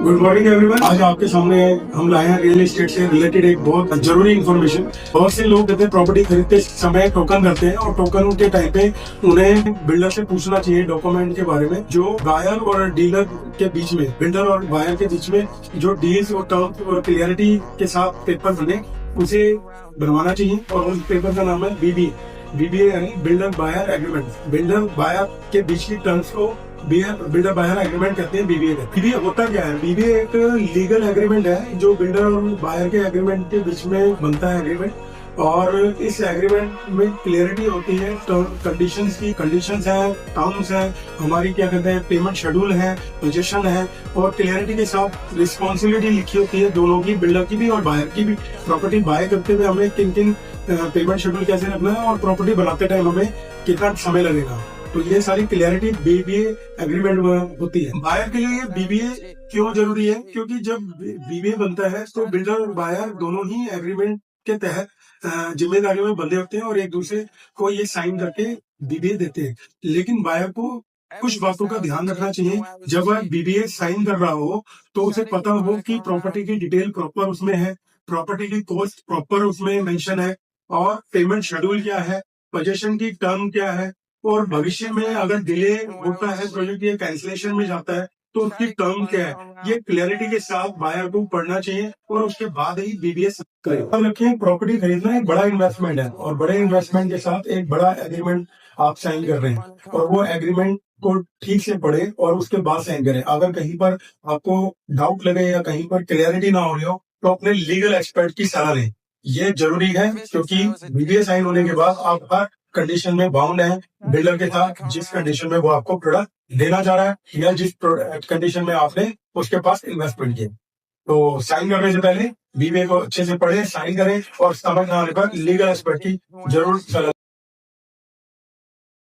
Good morning everyone. आज आपके सामने हम लाए हैं रियल एस्टेट से रिलेटेड एक बहुत जरूरी इन्फॉर्मेशन। बहुत से लोग कहते हैं प्रॉपर्टी खरीदते समय टोकन करते हैं और टोकन के टाइम पे उन्हें बिल्डर से पूछना चाहिए डॉक्यूमेंट के बारे में, जो बायर और डीलर के बीच में, बिल्डर और बायर के बीच में जो डील्स और टर्म्स और क्लियरिटी के साथ पेपर बने उसे बनवाना चाहिए। और उस पेपर का नाम है बीबीए यानी builder buyer agreement. Builder buyer के बीच की टर्म्स को बिल्डर बायर एग्रीमेंट कहते हैं, बीबीए। बीबीए होता क्या है? बीबीए एक लीगल एग्रीमेंट है जो बिल्डर और बायर के एग्रीमेंट के बीच में बनता है एग्रीमेंट। और इस एग्रीमेंट में क्लियरिटी होती है कंडीशंस की। कंडीशंस है, टर्म्स है, हमारी क्या कहते हैं पेमेंट शेड्यूल है, पोजीशन है, और क्लियरिटी के साथ रिस्पॉन्सिबिलिटी लिखी होती है दोनों की, बिल्डर की भी और बायर की भी। प्रॉपर्टी बाय करते हुए हमें किन किन पेमेंट शेड्यूल कैसे रखना है और प्रॉपर्टी बनाते टाइम हमें कितना समय लगेगा, तो ये सारी क्लियरिटी बीबीए एग्रीमेंट में होती है। बायर के लिए बीबीए क्यों जरूरी है? क्योंकि जब बीबीए बनता है तो बिल्डर और बायर दोनों ही एग्रीमेंट के तहत जिम्मेदारियों में बंधे होते हैं और एक दूसरे को ये साइन करके बीबीए देते हैं। लेकिन बायर को कुछ बातों का ध्यान रखना चाहिए। जब वह बीबीए साइन कर रहा हो तो उसे पता हो कि प्रॉपर्टी की डिटेल प्रॉपर उसमें है, प्रॉपर्टी की कॉस्ट प्रॉपर उसमें मेंशन है, और पेमेंट शेड्यूल क्या है, पोजीशन की टर्म क्या है, और भविष्य में अगर डिले होता है प्रोजेक्ट या कैंसिलेशन में जाता है तो उसकी टर्म क्या है। ये क्लैरिटी के साथ बायर को पढ़ना चाहिए और उसके बाद ही बीबीएस करें। अब रखिए, प्रॉपर्टी खरीदना एक बड़ा इन्वेस्टमेंट है और बड़े इन्वेस्टमेंट के साथ एक बड़ा एग्रीमेंट आप साइन कर रहे हैं, और वो एग्रीमेंट को ठीक से पढ़े और उसके बाद साइन करें। अगर कहीं पर आपको डाउट लगे या कहीं पर क्लियरिटी ना हो रही हो तो अपने लीगल एक्सपर्ट की सलाह लें। ये जरूरी है क्योंकि बीबीए साइन होने के बाद आप हर कंडीशन में बाउंड है बिल्डर के साथ, जिस कंडीशन में वो आपको प्रोडक्ट देना चाह रहा है या जिस कंडीशन में आपने उसके पास इन्वेस्टमेंट किया। तो साइन करने से पहले बीबीए को अच्छे से पढ़े, साइन करें, और समझ ना आने पर लीगल एक्सपर्ट की जरूर सलाह